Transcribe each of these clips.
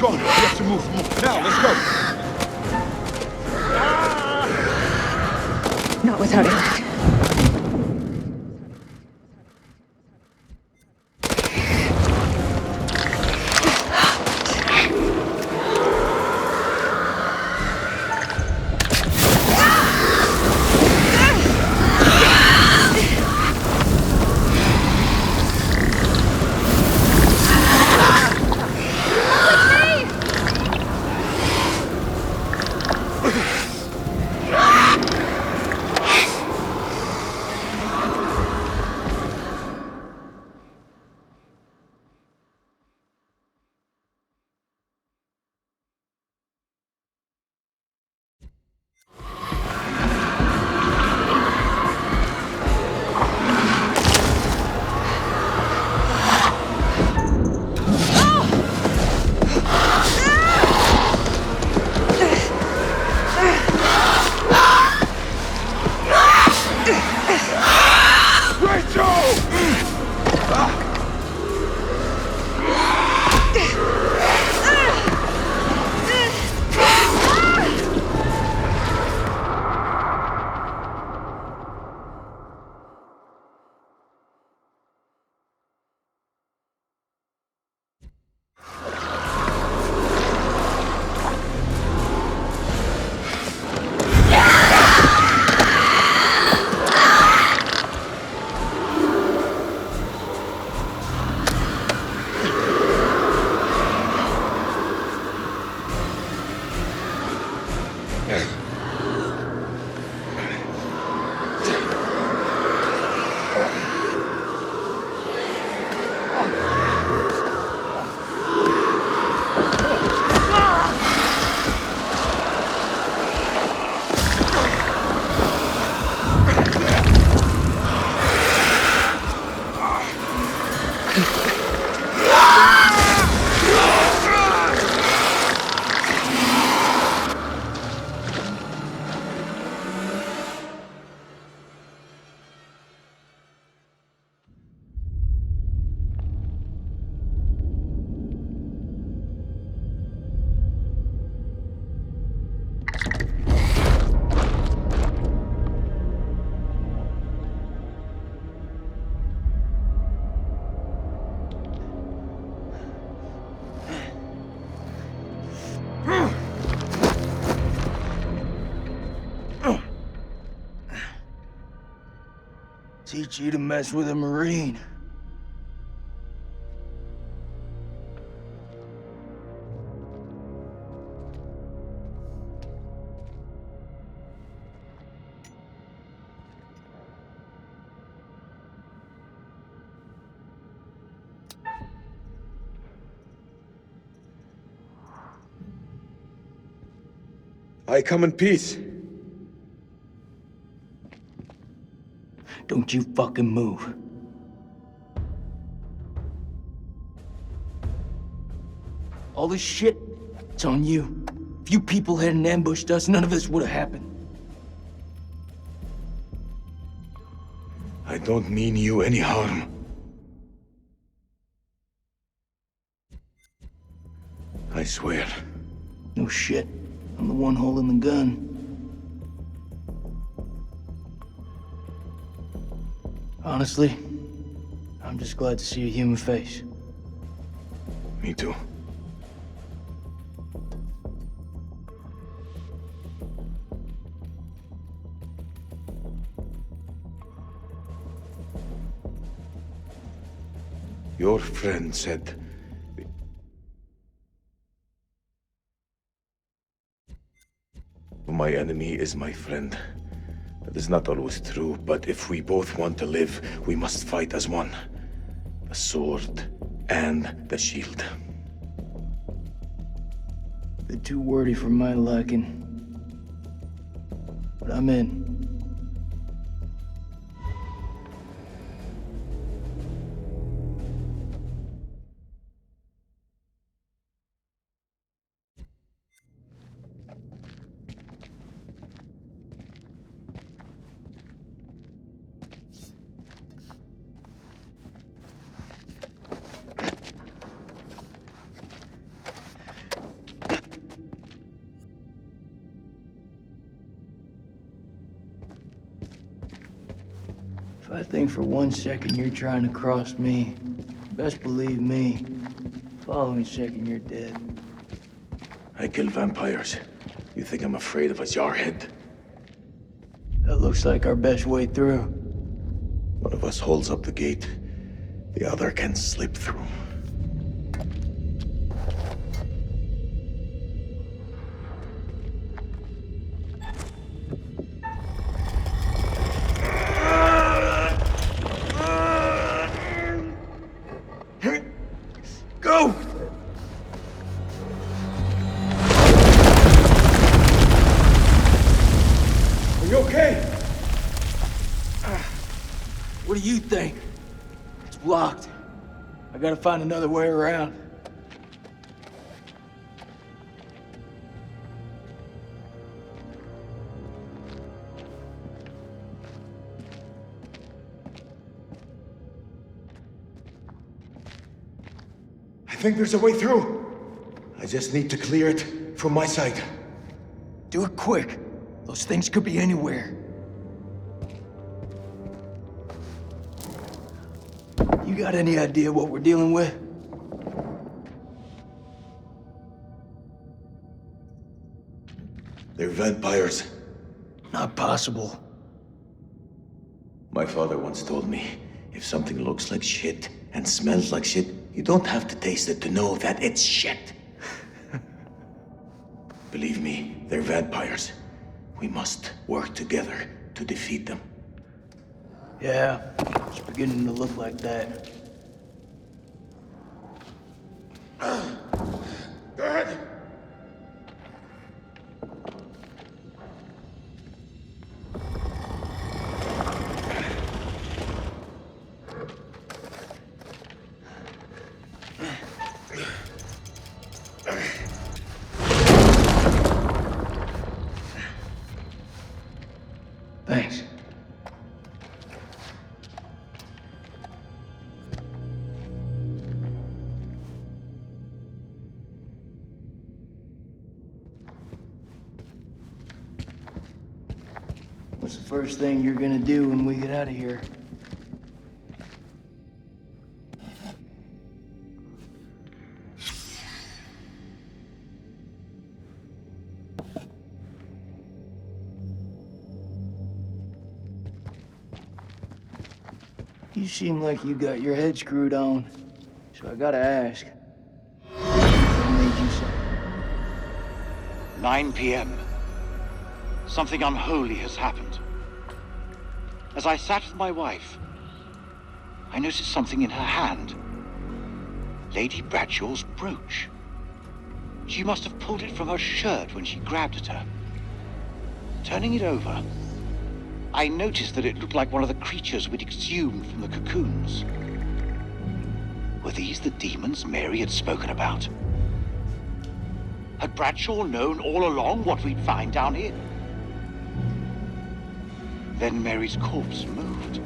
gone. We have to move. Now, let's go. Not without Eric. Teach you to mess with a Marine. I come in peace. Don't you fucking move. All this shit, it's on you. If you people hadn't ambushed us, none of this would have happened. I don't mean you any harm. I swear. No shit. I'm the one holding the gun. Honestly, I'm just glad to see a human face. Me too. Your friend said... My enemy is my friend. That is not always true, but if we both want to live, we must fight as one. The sword and the shield. Bit too wordy for my liking. But I'm in. I think for 1 second you're trying to cross me, best believe me, following second you're dead. I kill vampires. You think I'm afraid of a jarhead? That looks like our best way through. One of us holds up the gate. The other can slip through. Go! Are you okay? What do you think? It's locked. I gotta find another way around. I think there's a way through. I just need to clear it from my side. Do it quick. Those things could be anywhere. You got any idea what we're dealing with? They're vampires. Not possible. My father once told me, if something looks like shit and smells like shit, you don't have to taste it to know that it's shit. Believe me, they're vampires. We must work together to defeat them. Yeah, it's beginning to look like that. Go ahead. Thanks. What's the first thing you're gonna do when we get out of here? You seem like you got your head screwed on, so I gotta ask. What made you say? 9 p.m. Something unholy has happened. As I sat with my wife, I noticed something in her hand. Lady Bradshaw's brooch. She must have pulled it from her shirt when she grabbed at her. Turning it over, I noticed that it looked like one of the creatures we'd exhumed from the cocoons. Were these the demons Mary had spoken about? Had Bradshaw known all along what we'd find down here? Then Mary's corpse moved.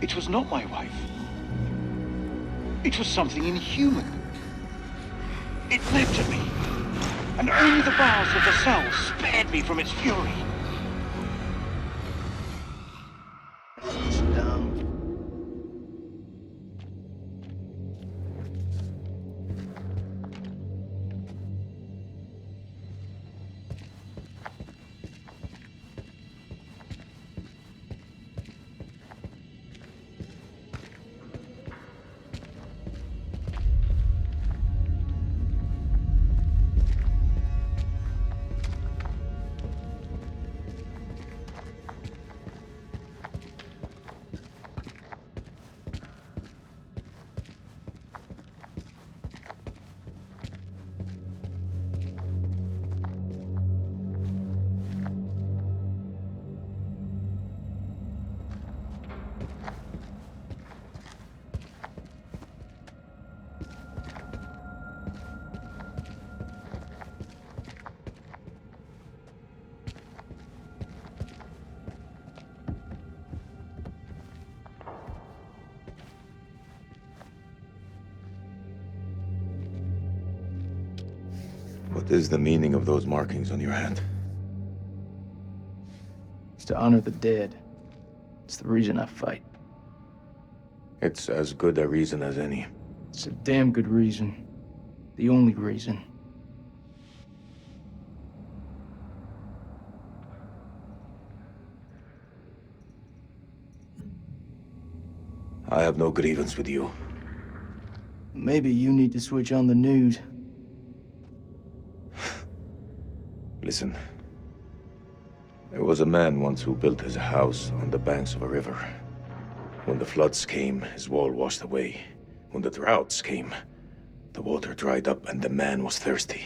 It was not my wife. It was something inhuman. It leapt at me, and only the bars of the cell spared me from its fury. Sit down. What is the meaning of those markings on your hand? It's to honor the dead. It's the reason I fight. It's as good a reason as any. It's a damn good reason. The only reason. I have no grievance with you. Maybe you need to switch on the news. Listen. There was a man once who built his house on the banks of a river. When the floods came, his wall washed away. When the droughts came, the water dried up and the man was thirsty.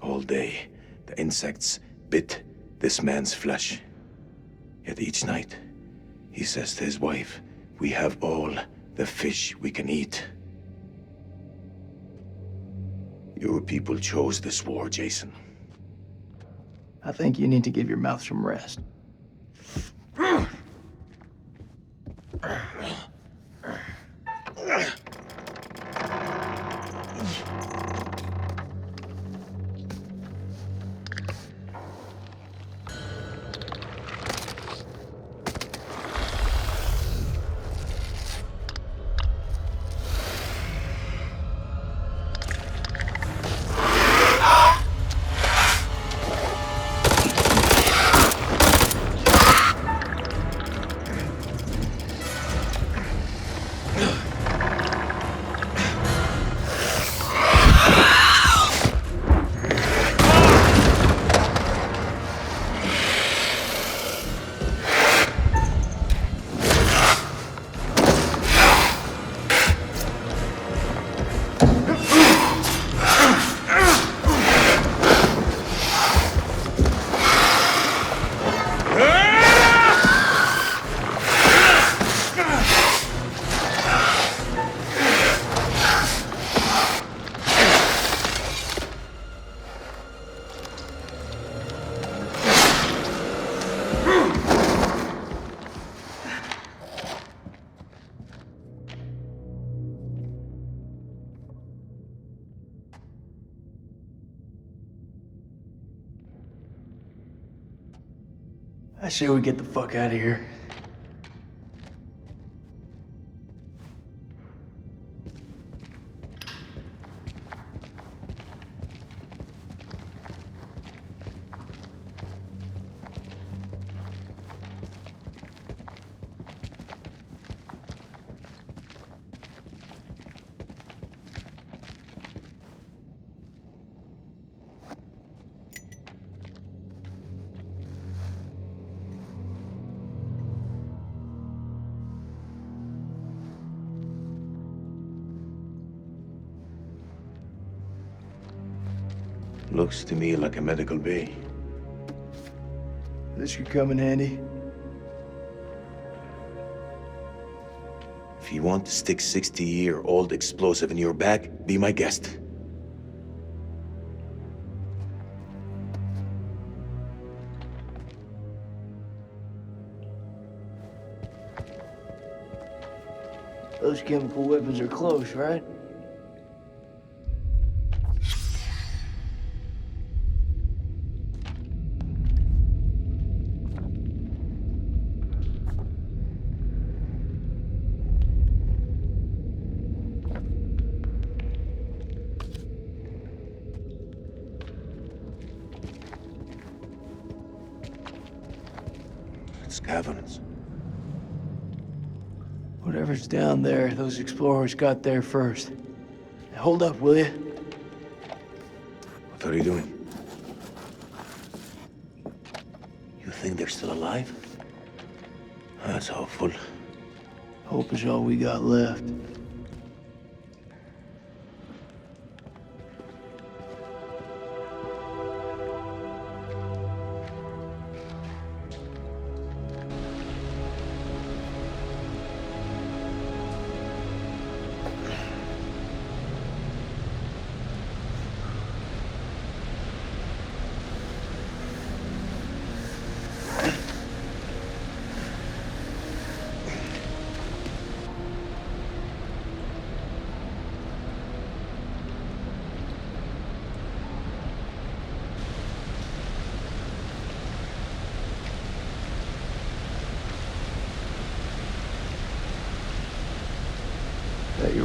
All day, the insects bit this man's flesh. Yet each night, he says to his wife, "We have all the fish we can eat." Your people chose this war, Jason. I think you need to give your mouth some rest. I say we get the fuck out of here. Looks to me like a medical bay. This could come in handy. If you want to stick 60-year-old explosive in your back, be my guest. Those chemical weapons are close, right? It's caverns. Whatever's down there, those explorers got there first. Now, hold up, will you? What are you doing? You think they're still alive? That's hopeful. Hope is all we got left.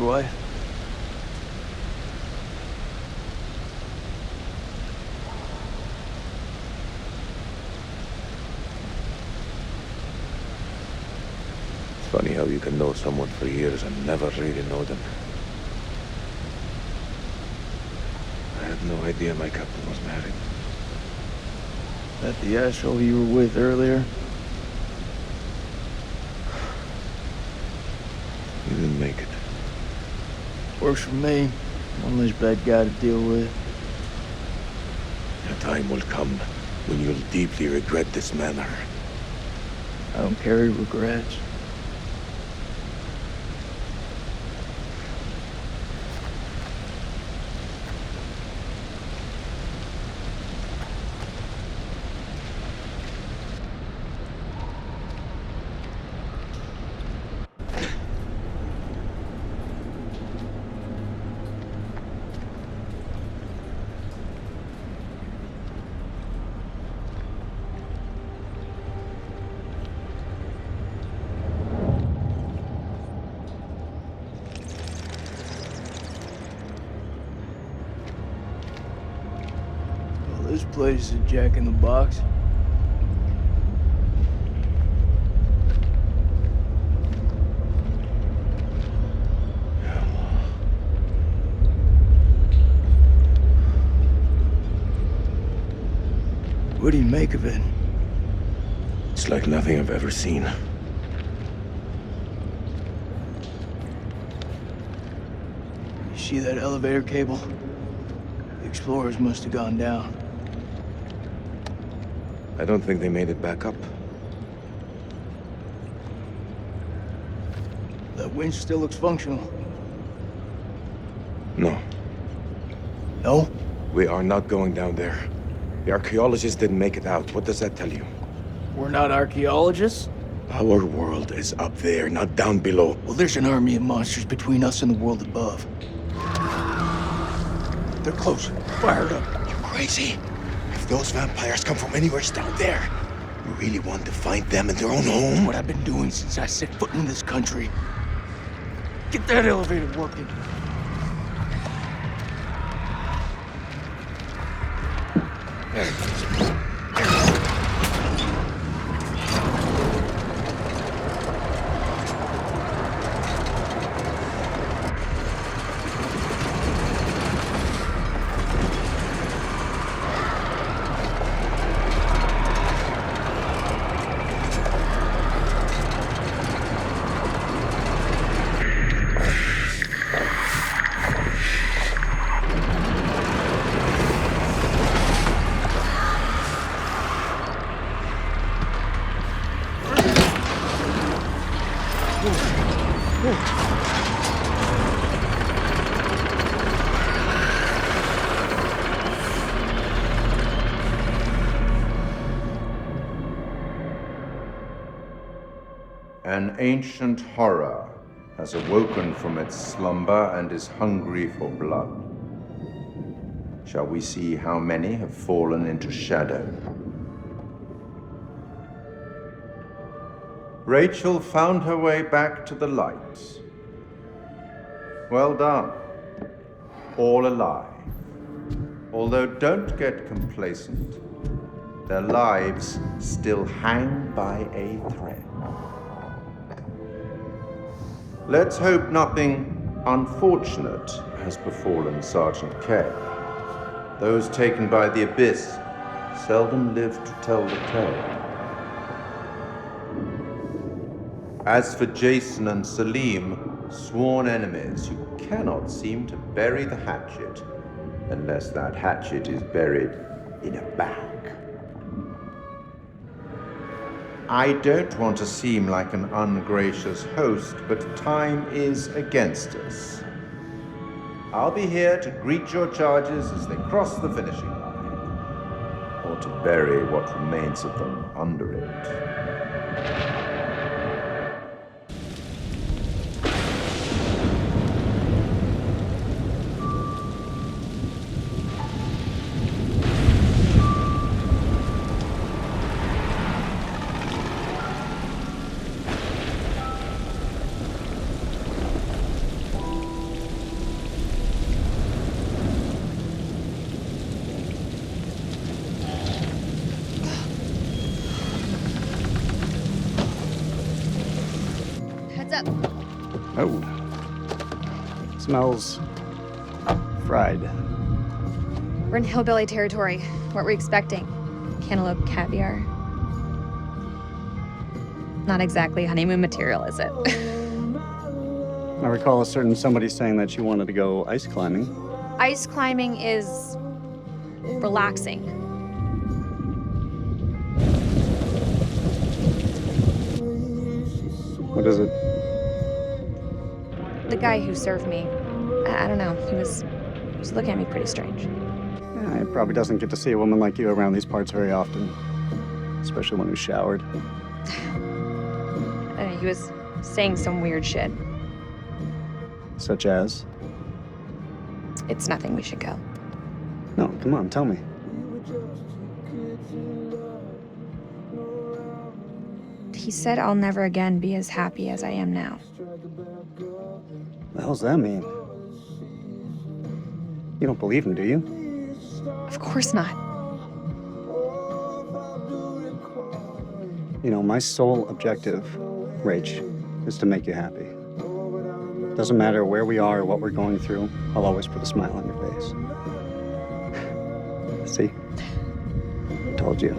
your wife? It's funny how you can know someone for years and never really know them. I had no idea my captain was married. That the asshole you were with earlier? You didn't make it. Works for me. One less bad guy to deal with. A time will come when you'll deeply regret this manner. I don't carry regrets. This place is a jack in the box. What do you make of it? It's like nothing I've ever seen. You see that elevator cable? The explorers must have gone down. I don't think they made it back up. That winch still looks functional. No, No? we are not going down there. The archaeologists didn't make it out. What does that tell you? We're not archaeologists? Our world is up there, not down below. Well, there's an army of monsters between us and the world above. They're close. Fired up. You crazy? If those vampires come from anywhere down there, you really want to find them in their own home? What I've been doing since I set foot in this country. Get that elevator working. There it is. An ancient horror has awoken from its slumber and is hungry for blood. Shall we see how many have fallen into shadow? Rachel found her way back to the light. Well done. All alive. Although don't get complacent, their lives still hang by a thread. Let's hope nothing unfortunate has befallen Sergeant K. Those taken by the abyss seldom live to tell the tale. As for Jason and Salim, sworn enemies who cannot seem to bury the hatchet unless that hatchet is buried in a bag. I don't want to seem like an ungracious host, but time is against us. I'll be here to greet your charges as they cross the finishing line, or to bury what remains of them under it. Smells fried. We're in hillbilly territory. What were you expecting? Cantaloupe caviar? Not exactly honeymoon material, is it? I recall a certain somebody saying that she wanted to go ice climbing. Ice climbing is relaxing. What is it? The guy who served me, I don't know, he was looking at me pretty strange. Yeah, he probably doesn't get to see a woman like you around these parts very often, especially when he's showered. He was saying some weird shit. Such as? It's nothing, we should go. No, come on, tell me. He said I'll never again be as happy as I am now. What the hell's that mean? You don't believe him, do you? Of course not. You know, my sole objective, Rach, is to make you happy. Doesn't matter where we are or what we're going through, I'll always put a smile on your face. See? I told you.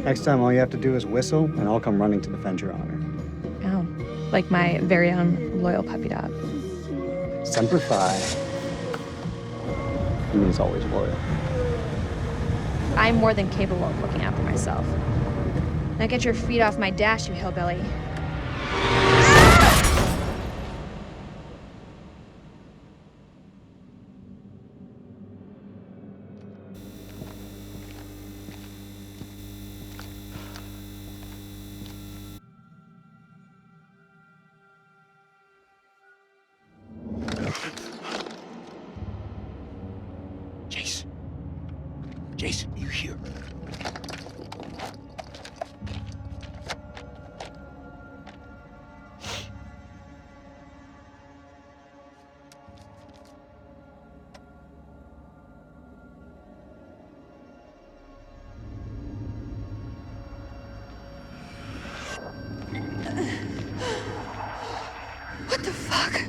Next time, all you have to do is whistle, and I'll come running to defend your honor. Oh, like my very own loyal puppy dog. Semper Fi. He means always loyal. I'm more than capable of looking after myself. Now get your feet off my dash, you hillbilly. Jason, you here? What the fuck?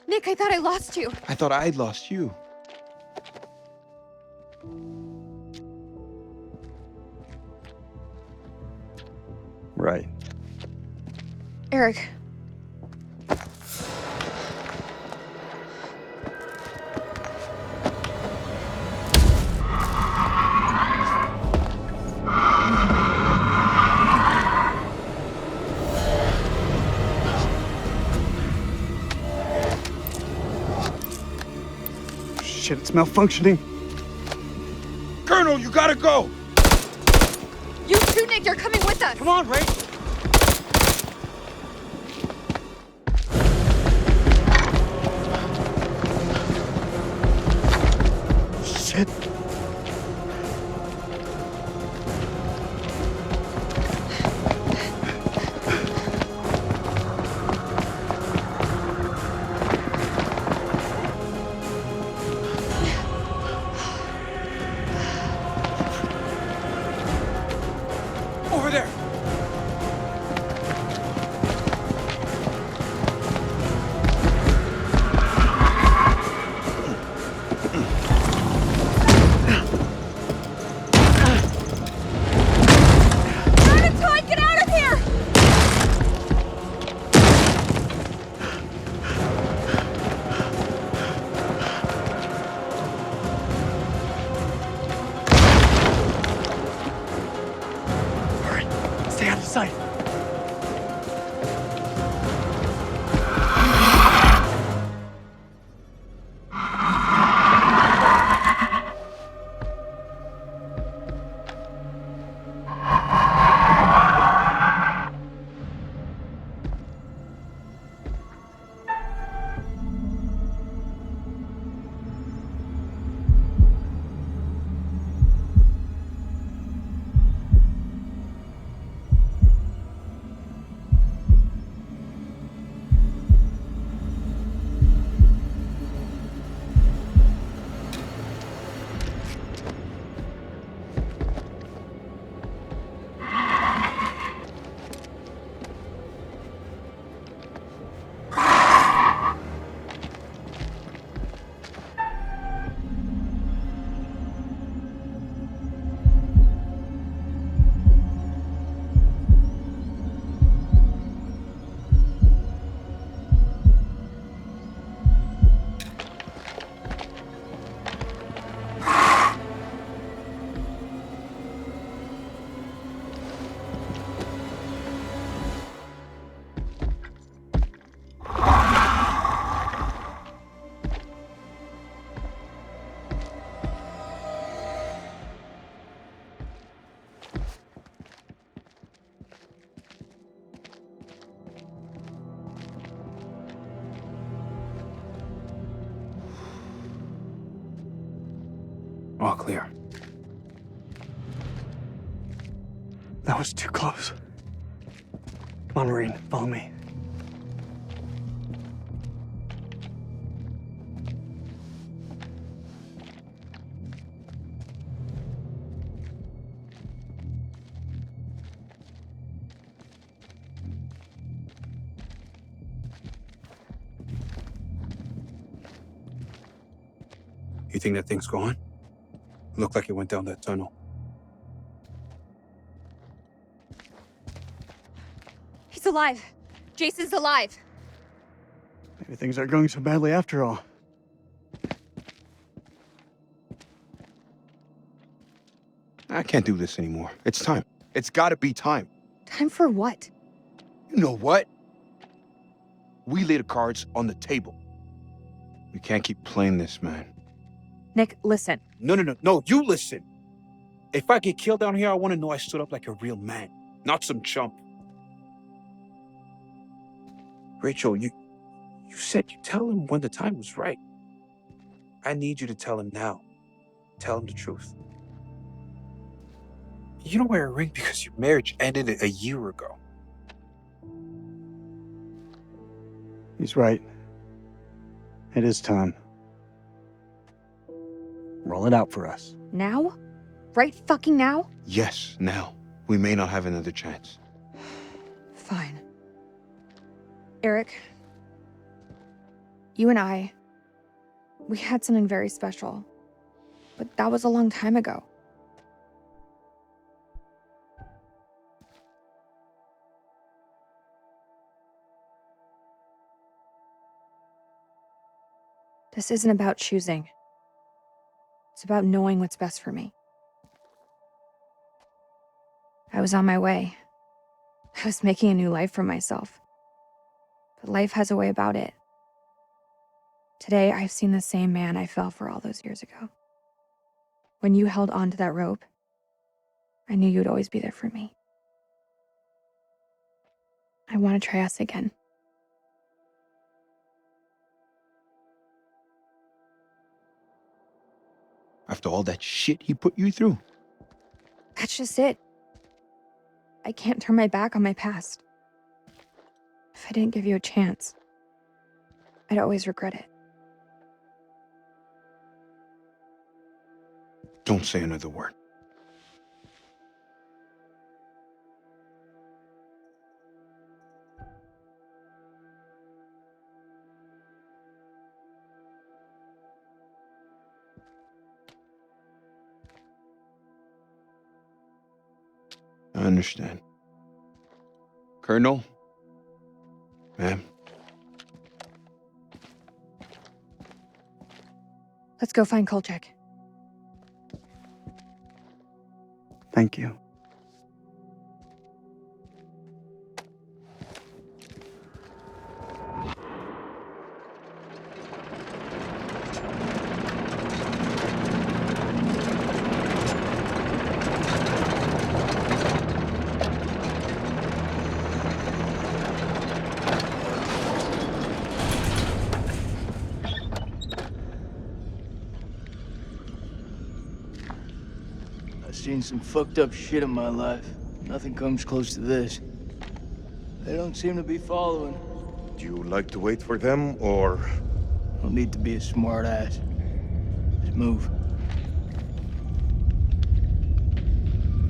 Nick, I thought I lost you. I thought I'd lost you. Right. Eric. Shit, it's malfunctioning. Colonel, you gotta go! You too, Nick, you're coming with us. Come on, Ray. Shit. Over there! Todd, get out of here! Stay out of sight. clear. That was too close. Come on, Marine, follow me. You think that thing's gone? Looked like it went down that tunnel. He's alive. Jason's alive. Maybe things aren't going so badly after all. I can't do this anymore. It's time. It's gotta be time. Time for what? You know what? We lay the cards on the table. We can't keep playing this, man. Nick, listen. No, you listen. If I get killed down here, I want to know I stood up like a real man, not some chump. Rachel, you said you'd tell him when the time was right. I need you to tell him now. Tell him the truth. You don't wear a ring because your marriage ended a year ago. He's right. It is time. Roll it out for us. Now? Right fucking now? Yes, now. We may not have another chance. Fine. Eric, you and I, we had something very special. But that was a long time ago. This isn't about choosing. It's about knowing what's best for me. I was on my way. I was making a new life for myself. But life has a way about it. Today, I've seen the same man I fell for all those years ago. When you held on to that rope, I knew you'd always be there for me. I want to try us again. After all that shit he put you through? That's just it. I can't turn my back on my past. If I didn't give you a chance, I'd always regret it. Don't say another word. I understand. Colonel? Ma'am? Let's go find Kolchak. Thank you. I've seen some fucked up shit in my life. Nothing comes close to this. They don't seem to be following. Do you like to wait for them, or... Don't need to be a smart ass. Just move.